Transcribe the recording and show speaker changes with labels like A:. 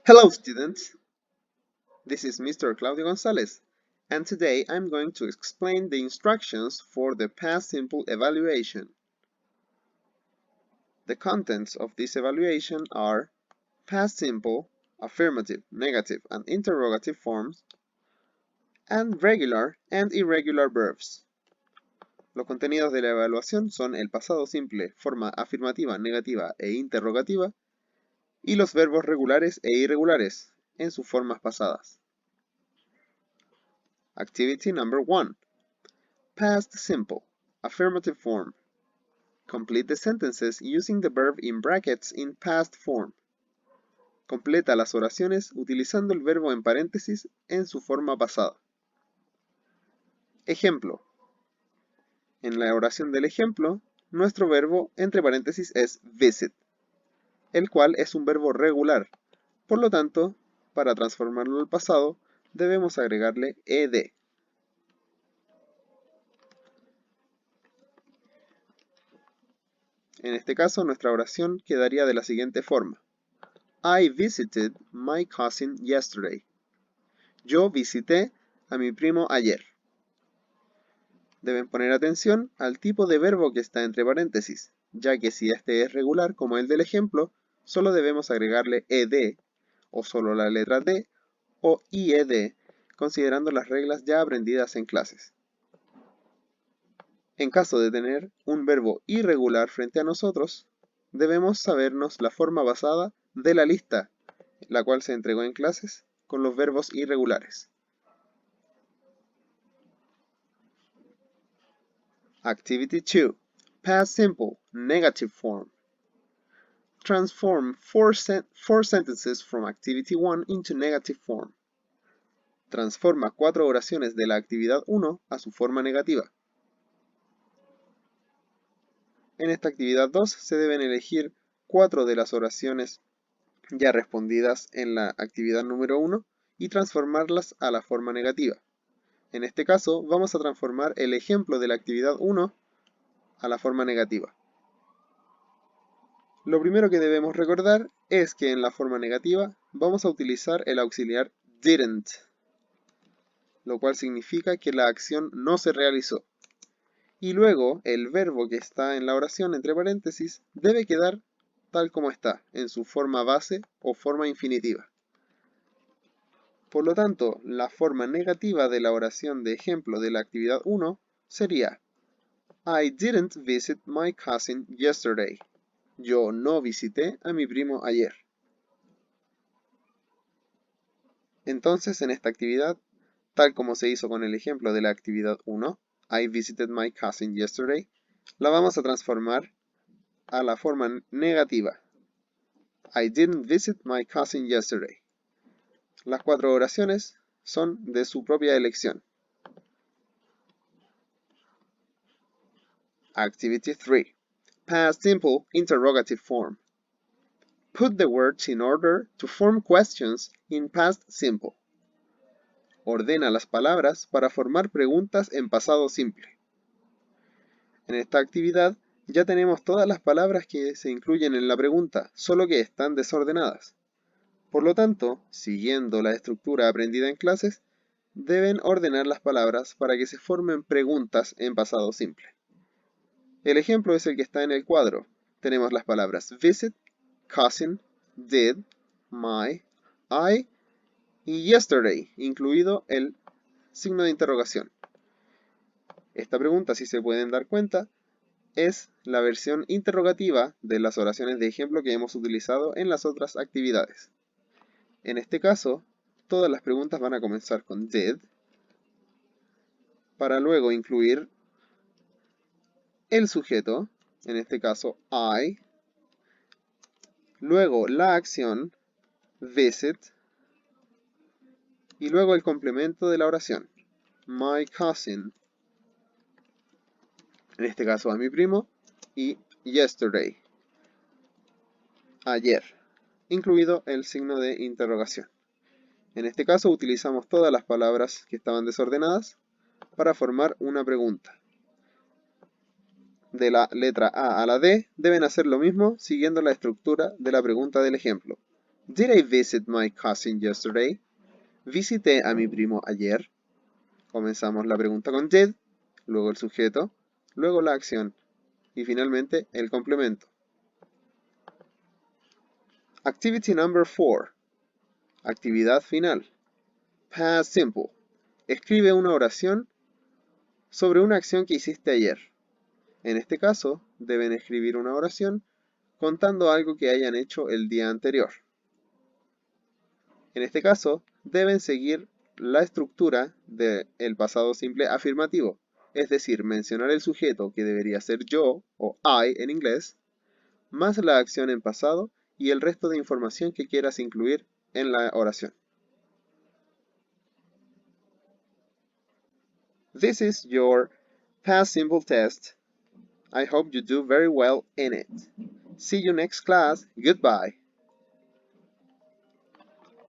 A: Hello students, this is Mr. Claudio Gonzalez, and today I'm going to explain the instructions for the past simple evaluation. The contents of this evaluation are past simple, affirmative, negative, and interrogative forms, and regular and irregular verbs. Los contenidos de la evaluación son el pasado simple, forma afirmativa, negativa e interrogativa, y los verbos regulares e irregulares en sus formas pasadas. Activity number 1. Past simple, affirmative form. Complete the sentences using the verb in brackets in past form. Completa las oraciones utilizando el verbo en paréntesis en su forma pasada. Ejemplo. En la oración del ejemplo, nuestro verbo entre paréntesis es visit, el cual es un verbo regular. Por lo tanto, para transformarlo al pasado, debemos agregarle ed. En este caso, nuestra oración quedaría de la siguiente forma. I visited my cousin yesterday. Yo visité a mi primo ayer. Deben poner atención al tipo de verbo que está entre paréntesis, ya que si este es regular como el del ejemplo, solo debemos agregarle ed, o solo la letra d, o ied, considerando las reglas ya aprendidas en clases. En caso de tener un verbo irregular frente a nosotros, debemos sabernos la forma basada de la lista, la cual se entregó en clases, con los verbos irregulares. Activity 2. Past simple, negative form. Transform four sentences from Activity 1 into negative form. Transforma 4 oraciones de la actividad 1 a su forma negativa. En esta actividad 2 se deben elegir 4 de las oraciones ya respondidas en la actividad número 1 y transformarlas a la forma negativa. En este caso, vamos a transformar el ejemplo de la actividad 1 a la forma negativa. Lo primero que debemos recordar es que en la forma negativa vamos a utilizar el auxiliar didn't, lo cual significa que la acción no se realizó. Y luego el verbo que está en la oración entre paréntesis debe quedar tal como está, en su forma base o forma infinitiva. Por lo tanto, la forma negativa de la oración de ejemplo de la actividad 1 sería I didn't visit my cousin yesterday. Yo no visité a mi primo ayer. Entonces, en esta actividad, tal como se hizo con el ejemplo de la actividad 1, I visited my cousin yesterday, la vamos a transformar a la forma negativa. I didn't visit my cousin yesterday. Las 4 oraciones son de su propia elección. Activity 3. Past simple interrogative form. Put the words in order to form questions in past simple. Ordena las palabras para formar preguntas en pasado simple. En esta actividad ya tenemos todas las palabras que se incluyen en la pregunta, solo que están desordenadas. Por lo tanto, siguiendo la estructura aprendida en clases, deben ordenar las palabras para que se formen preguntas en pasado simple. El ejemplo es el que está en el cuadro. Tenemos las palabras visit, cousin, did, my, I y yesterday, incluido el signo de interrogación. Esta pregunta, si se pueden dar cuenta, es la versión interrogativa de las oraciones de ejemplo que hemos utilizado en las otras actividades. En este caso, todas las preguntas van a comenzar con did, para luego incluir el sujeto, en este caso I, luego la acción visit, y luego el complemento de la oración, my cousin, en este caso a mi primo, y yesterday, ayer, incluido el signo de interrogación. En este caso utilizamos todas las palabras que estaban desordenadas para formar una pregunta. De la letra A a la D deben hacer lo mismo siguiendo la estructura de la pregunta del ejemplo. Did I visit my cousin yesterday? ¿Visité a mi primo ayer? Comenzamos la pregunta con did, luego el sujeto, luego la acción y finalmente el complemento. Activity number 4. Actividad final. Past simple. Escribe una oración sobre una acción que hiciste ayer. En este caso, deben escribir una oración contando algo que hayan hecho el día anterior. En este caso, deben seguir la estructura del pasado simple afirmativo, es decir, mencionar el sujeto, que debería ser yo o I en inglés, más la acción en pasado y el resto de información que quieras incluir en la oración. This is your past simple test. I hope you do very well in it. See you next class. Goodbye.